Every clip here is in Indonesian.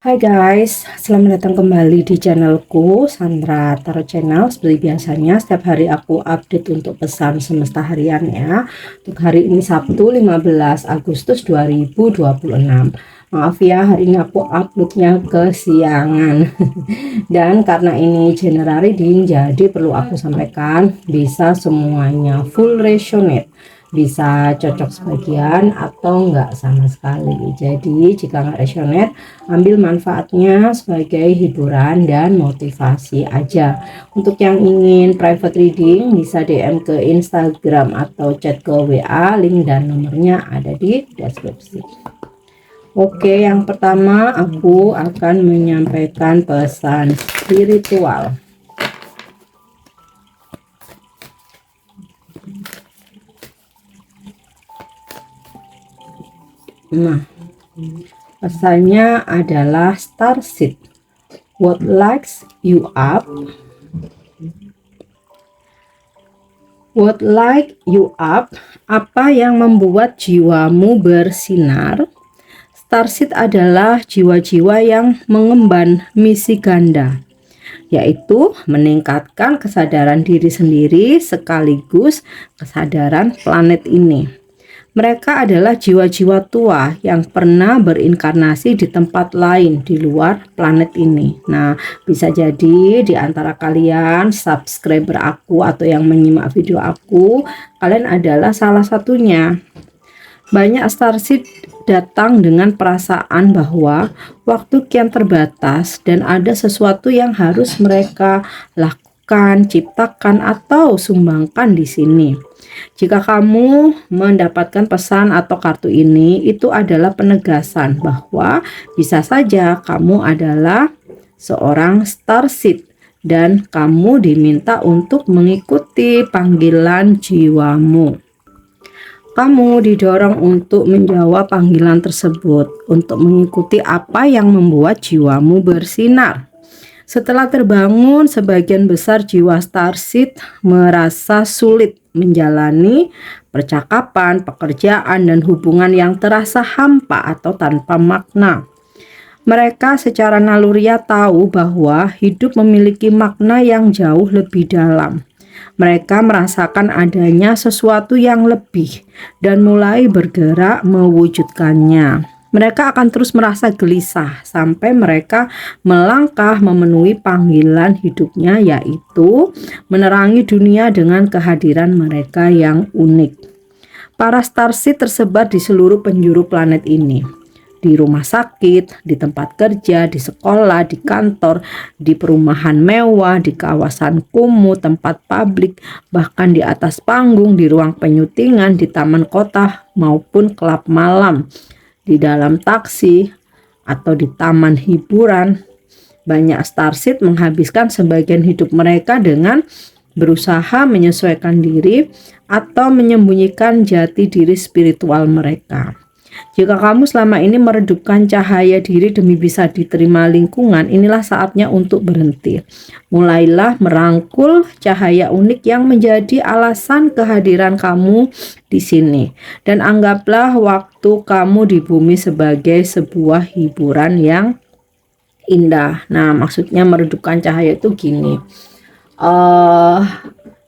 Hai guys, selamat datang kembali di channelku Sandra Tarot Channel. Seperti biasanya setiap hari aku update untuk pesan semesta harian ya. Untuk hari ini Sabtu 15 Agustus 2026. Maaf ya, hari ini aku uploadnya kesiangan. Dan karena ini general reading, jadi perlu aku sampaikan bisa semuanya full resonate, bisa cocok sebagian atau enggak sama sekali. Jadi jika nggak resonate, ambil manfaatnya sebagai hiburan dan motivasi aja. Untuk yang ingin private reading bisa DM ke Instagram atau chat ke WA, link dan nomornya ada di deskripsi. Oke, yang pertama aku akan menyampaikan pesan spiritual. Nah, pesannya adalah Starseed. What lights you up? What light you up? Apa yang membuat jiwamu bersinar? Starseed adalah jiwa-jiwa yang mengemban misi ganda, yaitu meningkatkan kesadaran diri sendiri sekaligus kesadaran planet ini. Mereka adalah jiwa-jiwa tua yang pernah berinkarnasi di tempat lain di luar planet ini. Nah, bisa jadi di antara kalian subscriber aku atau yang menyimak video aku, kalian adalah salah satunya. Banyak starseed datang dengan perasaan bahwa waktu kian terbatas dan ada sesuatu yang harus mereka lakukan, ciptakan, atau sumbangkan di sini. Jika kamu mendapatkan pesan atau kartu ini, itu adalah penegasan bahwa bisa saja kamu adalah seorang starseed dan kamu diminta untuk mengikuti panggilan jiwamu. Kamu didorong untuk menjawab panggilan tersebut, untuk mengikuti apa yang membuat jiwamu bersinar. Setelah terbangun, sebagian besar jiwa starseed merasa sulit menjalani percakapan, pekerjaan, dan hubungan yang terasa hampa atau tanpa makna. Mereka secara naluriah tahu bahwa hidup memiliki makna yang jauh lebih dalam. Mereka merasakan adanya sesuatu yang lebih dan mulai bergerak mewujudkannya. Mereka akan terus merasa gelisah sampai mereka melangkah memenuhi panggilan hidupnya, yaitu menerangi dunia dengan kehadiran mereka yang unik. Para starseed tersebar di seluruh penjuru planet ini. Di rumah sakit, di tempat kerja, di sekolah, di kantor, di perumahan mewah, di kawasan kumuh, tempat publik, bahkan di atas panggung, di ruang penyutingan, di taman kota maupun klub malam, di dalam taksi atau di taman hiburan. Banyak starseed menghabiskan sebagian hidup mereka dengan berusaha menyesuaikan diri atau menyembunyikan jati diri spiritual mereka. Jika kamu selama ini meredupkan cahaya diri demi bisa diterima lingkungan, inilah saatnya untuk berhenti. Mulailah merangkul cahaya unik yang menjadi alasan kehadiran kamu di sini. Dan anggaplah waktu kamu di bumi sebagai sebuah hiburan yang indah. Nah, maksudnya meredupkan cahaya itu gini.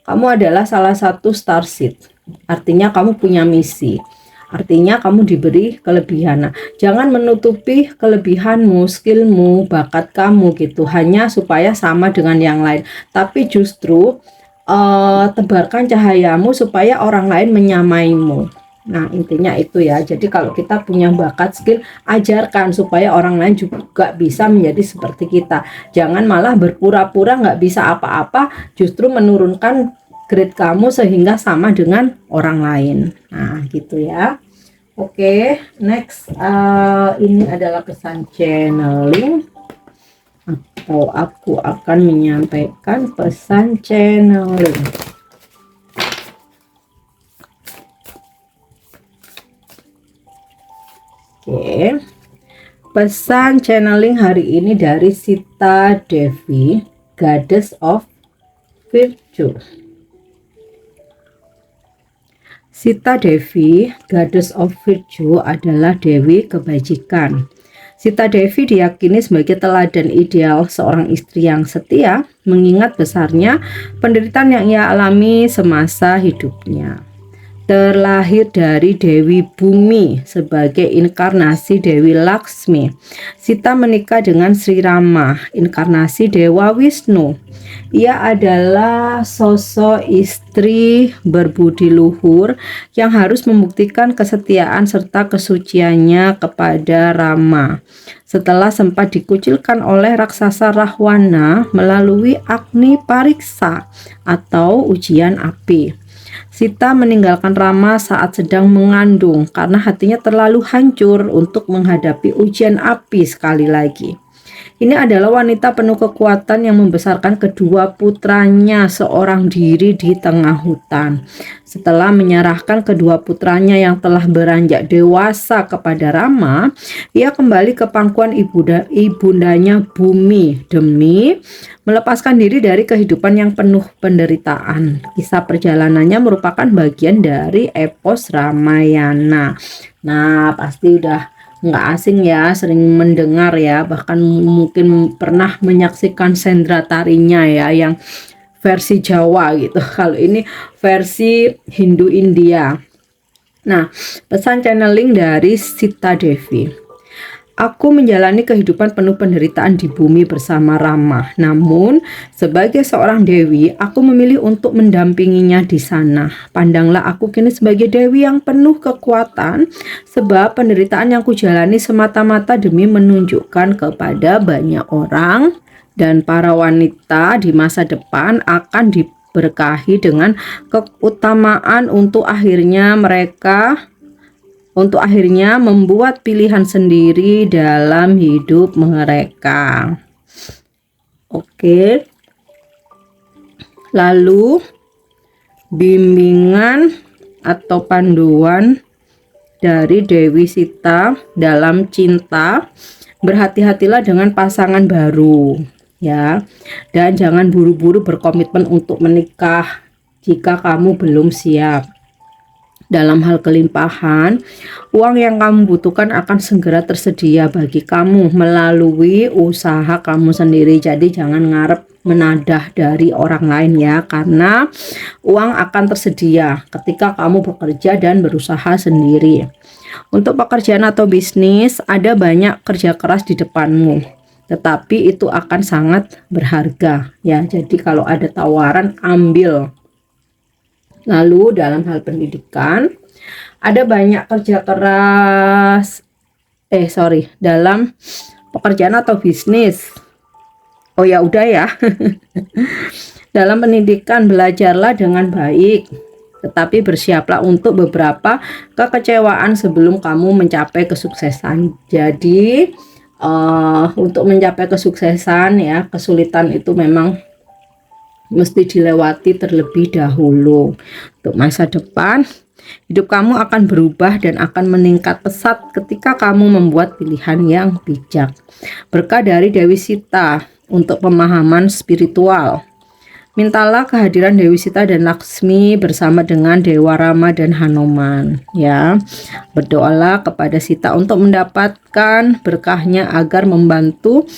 Kamu adalah salah satu starseed. Artinya kamu punya misi. Artinya kamu diberi kelebihan. Nah, jangan menutupi kelebihanmu, skillmu, bakat kamu gitu hanya supaya sama dengan yang lain. Tapi justru tebarkan cahayamu supaya orang lain menyamaimu. Nah, intinya itu ya. Jadi kalau kita punya bakat, skill, ajarkan supaya orang lain juga bisa menjadi seperti kita. Jangan malah berpura-pura nggak bisa apa-apa, justru menurunkan grade kamu sehingga sama dengan orang lain. Nah, gitu ya. Oke, next ini adalah pesan channeling, atau aku akan menyampaikan pesan channeling. Oke, pesan channeling hari ini dari Sita Devi, Goddess of Virtue. Sita Devi, Goddess of Virtue, adalah dewi kebajikan. Sita Devi diyakini sebagai teladan ideal seorang istri yang setia, mengingat besarnya penderitaan yang ia alami semasa hidupnya. Terlahir dari Dewi Bumi sebagai inkarnasi Dewi Laksmi, Sita menikah dengan Sri Rama, inkarnasi Dewa Wisnu. Ia adalah sosok istri berbudi luhur yang harus membuktikan kesetiaan serta kesuciannya kepada Rama. Setelah sempat dikucilkan oleh raksasa Rahwana melalui Agni Pariksa atau ujian api, Sita meninggalkan Rama saat sedang mengandung karena hatinya terlalu hancur untuk menghadapi ujian api sekali lagi. Ini adalah wanita penuh kekuatan yang membesarkan kedua putranya seorang diri di tengah hutan. Setelah menyerahkan kedua putranya yang telah beranjak dewasa kepada Rama, ia kembali ke pangkuan ibundanya Bumi demi melepaskan diri dari kehidupan yang penuh penderitaan. Kisah perjalanannya merupakan bagian dari epos Ramayana. Nah, pasti udah nggak asing ya, sering mendengar ya, bahkan mungkin pernah menyaksikan sendra tarinya ya, yang versi Jawa gitu. Kalau ini versi Hindu India. Nah, pesan channeling dari Sita Devi. Aku menjalani kehidupan penuh penderitaan di bumi bersama Rama. Namun, sebagai seorang dewi, aku memilih untuk mendampinginya di sana. Pandanglah aku kini sebagai dewi yang penuh kekuatan, sebab penderitaan yang kujalani semata-mata demi menunjukkan kepada banyak orang dan para wanita di masa depan akan diberkahi dengan keutamaan untuk akhirnya membuat pilihan sendiri dalam hidup mereka. Oke. Lalu bimbingan atau panduan dari Dewi Sita dalam cinta. Berhati-hatilah dengan pasangan baru ya. Dan jangan buru-buru berkomitmen untuk menikah jika kamu belum siap. Dalam hal kelimpahan, uang yang kamu butuhkan akan segera tersedia bagi kamu melalui usaha kamu sendiri. Jadi jangan ngarep menadah dari orang lain ya, karena uang akan tersedia ketika kamu bekerja dan berusaha sendiri. Untuk pekerjaan atau bisnis, ada banyak kerja keras di depanmu, tetapi itu akan sangat berharga ya. Jadi kalau ada tawaran, ambil. Lalu dalam hal pendidikan, ada banyak kerja keras, dalam pekerjaan atau bisnis. Oh ya udah ya. Dalam pendidikan, belajarlah dengan baik, tetapi bersiaplah untuk beberapa kekecewaan sebelum kamu mencapai kesuksesan. Jadi untuk mencapai kesuksesan ya, kesulitan itu memang mesti dilewati terlebih dahulu. Untuk masa depan, hidup kamu akan berubah dan akan meningkat pesat ketika kamu membuat pilihan yang bijak. Berkah dari Dewi Sita untuk pemahaman spiritual. Mintalah kehadiran Dewi Sita dan Laksmi bersama dengan Dewa Rama dan Hanuman ya. Berdoalah kepada Sita untuk mendapatkan berkahnya agar membantu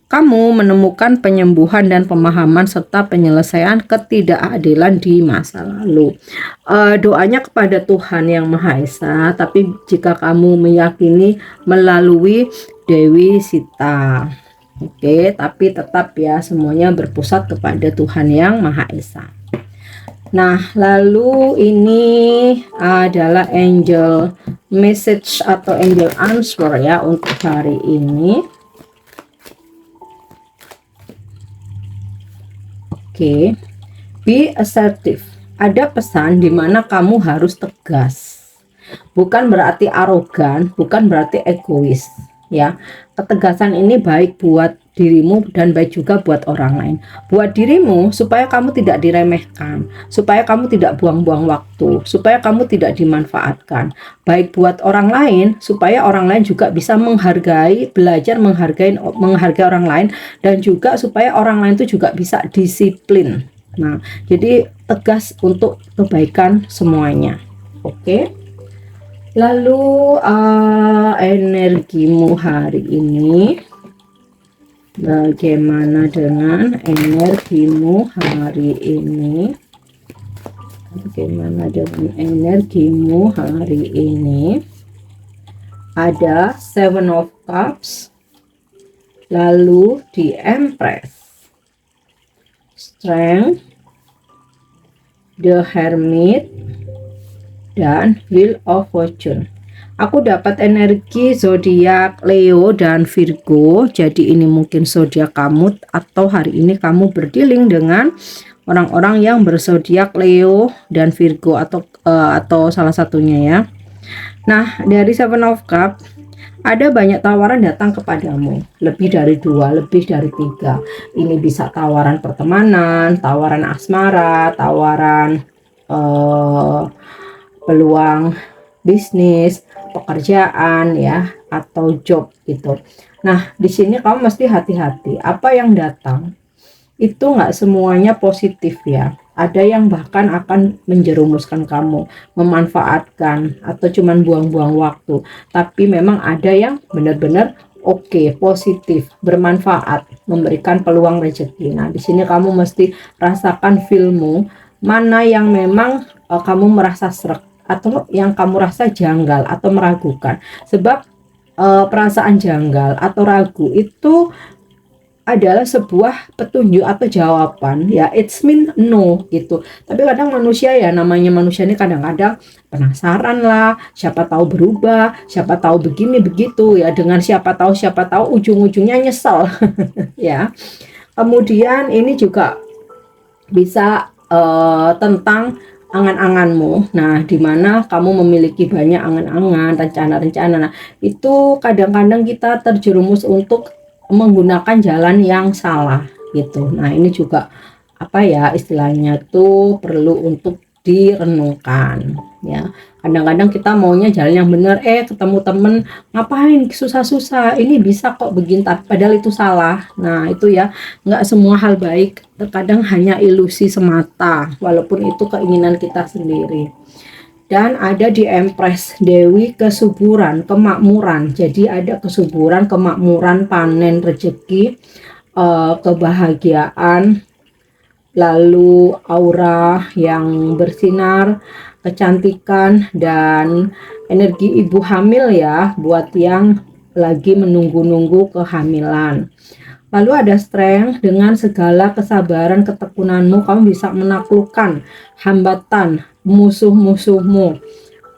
kamu menemukan penyembuhan dan pemahaman serta penyelesaian ketidakadilan di masa lalu. Doanya kepada Tuhan Yang Maha Esa, tapi jika kamu meyakini melalui Dewi Sita. Oke, tapi tetap ya semuanya berpusat kepada Tuhan Yang Maha Esa. Nah, lalu ini adalah angel message atau angel answer ya untuk hari ini. Oke, be assertive. Ada pesan di mana kamu harus tegas. Bukan berarti arogan, bukan berarti egois, ya. Ketegasan ini baik buat dirimu dan baik juga buat orang lain. Buat dirimu supaya kamu tidak diremehkan, supaya kamu tidak buang-buang waktu, supaya kamu tidak dimanfaatkan. Baik buat orang lain supaya orang lain juga bisa menghargai, belajar menghargai orang lain, dan juga supaya orang lain itu juga bisa disiplin. Nah, jadi tegas untuk kebaikan semuanya. Oke. Lalu energimu hari ini, bagaimana dengan energimu hari ini? Bagaimana dengan energimu hari ini? Ada Seven of Cups, lalu di Empress, Strength, The Hermit, dan Wheel of Fortune. Aku dapat energi zodiak Leo dan Virgo. Jadi ini mungkin zodiak kamu, atau hari ini kamu berdealing dengan orang-orang yang berzodiak Leo dan Virgo, atau salah satunya ya. Nah, dari Seven of Cups ada banyak tawaran datang kepadamu, lebih dari 2, lebih dari 3. Ini bisa tawaran pertemanan, tawaran asmara, tawaran peluang bisnis, pekerjaan ya, atau job gitu. Nah, di sini kamu mesti hati-hati. Apa yang datang itu nggak semuanya positif ya. Ada yang bahkan akan menjerumuskan kamu, memanfaatkan, atau cuman buang-buang waktu. Tapi memang ada yang benar-benar oke, positif, bermanfaat, memberikan peluang rezeki. Nah, di sini kamu mesti rasakan feelmu, mana yang memang kamu merasa srek, atau yang kamu rasa janggal atau meragukan. Sebab perasaan janggal atau ragu itu adalah sebuah petunjuk atau jawaban ya, it's mean no gitu. Tapi kadang manusia ya, namanya manusia ini kadang-kadang penasaran lah, siapa tahu berubah, siapa tahu begini begitu ya, dengan siapa tahu ujung-ujungnya nyesel ya. Kemudian ini juga bisa tentang angan-anganmu. Nah, di mana kamu memiliki banyak angan-angan, rencana-rencana. Nah, itu kadang-kadang kita terjerumus untuk menggunakan jalan yang salah gitu. Nah, ini juga apa ya, istilahnya tuh perlu untuk direnungkan ya. Kadang-kadang kita maunya jalan yang benar, ketemu temen, ngapain susah-susah, ini bisa kok begini, padahal itu salah. Nah, itu ya, nggak semua hal baik terkadang hanya ilusi semata, walaupun itu keinginan kita sendiri. Dan ada di Empress Dewi kesuburan, kemakmuran. Jadi ada kesuburan, kemakmuran, panen rezeki, kebahagiaan, lalu aura yang bersinar, kecantikan, dan energi ibu hamil ya, buat yang lagi menunggu-nunggu kehamilan. Lalu ada strength, dengan segala kesabaran ketekunanmu kamu bisa menaklukkan hambatan musuh-musuhmu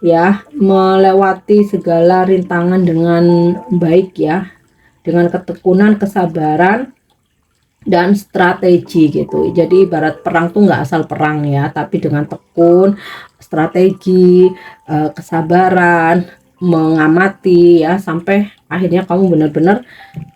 ya, melewati segala rintangan dengan baik ya, dengan ketekunan, kesabaran, dan strategi gitu. Jadi ibarat perang tuh nggak asal perang ya, tapi dengan tekun, strategi, kesabaran, mengamati ya, sampai akhirnya kamu benar-benar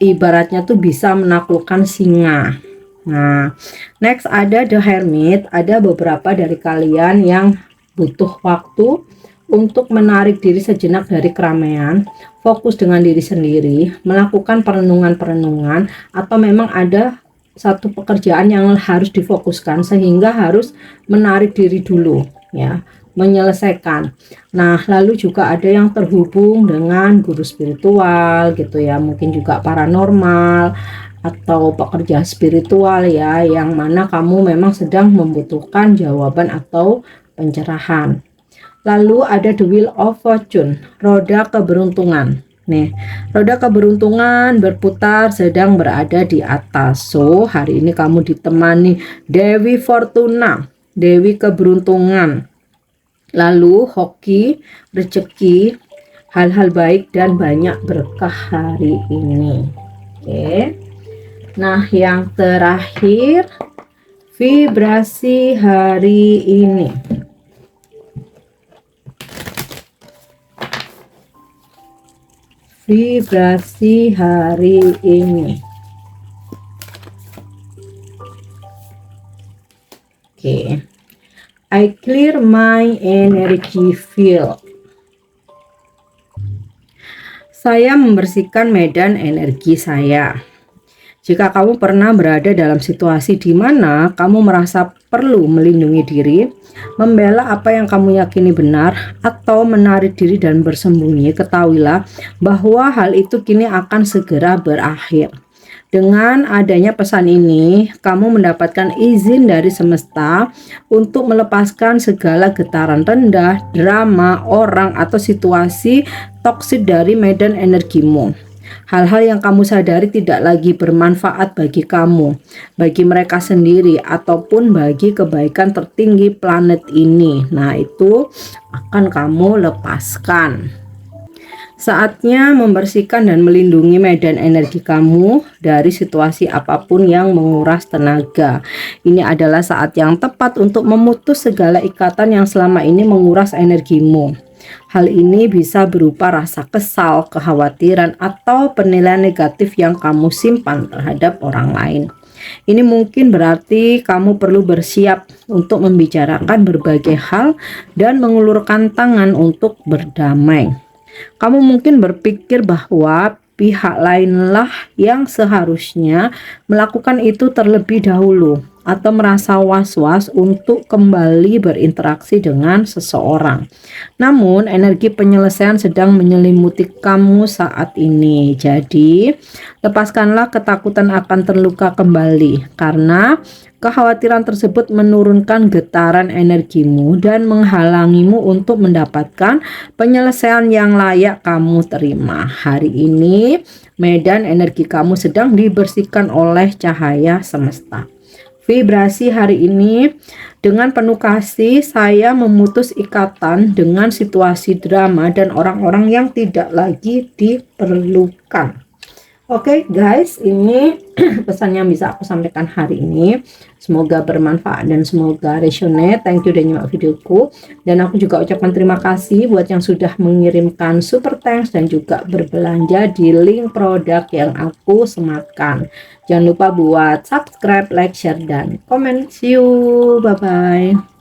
ibaratnya tuh bisa menaklukkan singa. Nah, next ada The Hermit. Ada beberapa dari kalian yang butuh waktu untuk menarik diri sejenak dari keramaian, fokus dengan diri sendiri, melakukan perenungan-perenungan, atau memang ada satu pekerjaan yang harus difokuskan sehingga harus menarik diri dulu ya, menyelesaikan. Nah, lalu juga ada yang terhubung dengan guru spiritual gitu ya, mungkin juga paranormal atau pekerja spiritual ya, yang mana kamu memang sedang membutuhkan jawaban atau pencerahan. Lalu ada the wheel of fortune, roda keberuntungan. Nih, roda keberuntungan berputar sedang berada di atas. So, hari ini kamu ditemani Dewi Fortuna, Dewi keberuntungan. Lalu hoki, rezeki, hal-hal baik dan banyak berkah hari ini. Oke. Nah, yang terakhir, vibrasi hari ini. Vibrasi hari ini. Oke. I clear my energy field. Saya membersihkan medan energi saya. Jika kamu pernah berada dalam situasi di mana kamu merasa perlu melindungi diri, membela apa yang kamu yakini benar, atau menarik diri dan bersembunyi, ketahuilah bahwa hal itu kini akan segera berakhir. Dengan adanya pesan ini, kamu mendapatkan izin dari semesta untuk melepaskan segala getaran rendah, drama, orang, atau situasi toksik dari medan energimu. Hal-hal yang kamu sadari tidak lagi bermanfaat bagi kamu, bagi mereka sendiri, ataupun bagi kebaikan tertinggi planet ini. Nah, itu akan kamu lepaskan. Saatnya membersihkan dan melindungi medan energi kamu dari situasi apapun yang menguras tenaga. Ini adalah saat yang tepat untuk memutus segala ikatan yang selama ini menguras energimu. Hal ini bisa berupa rasa kesal, kekhawatiran, atau penilaian negatif yang kamu simpan terhadap orang lain. Ini mungkin berarti kamu perlu bersiap untuk membicarakan berbagai hal dan mengulurkan tangan untuk berdamai. Kamu mungkin berpikir bahwa pihak lainlah yang seharusnya melakukan itu terlebih dahulu, atau merasa was-was untuk kembali berinteraksi dengan seseorang. Namun, energi penyelesaian sedang menyelimuti kamu saat ini. Jadi, lepaskanlah ketakutan akan terluka kembali, karena kekhawatiran tersebut menurunkan getaran energimu dan menghalangimu untuk mendapatkan penyelesaian yang layak kamu terima. Hari ini, medan energi kamu sedang dibersihkan oleh cahaya semesta. Vibrasi hari ini dengan penuh kasih, saya memutus ikatan dengan situasi drama dan orang-orang yang tidak lagi diperlukan. Oke guys, ini pesan yang bisa aku sampaikan hari ini. Semoga bermanfaat dan semoga resonate. Thank you udah nyimak videoku. Dan aku juga ucapkan terima kasih buat yang sudah mengirimkan super thanks dan juga berbelanja di link produk yang aku sematkan. Jangan lupa buat subscribe, like, share, dan komen. See you, bye-bye.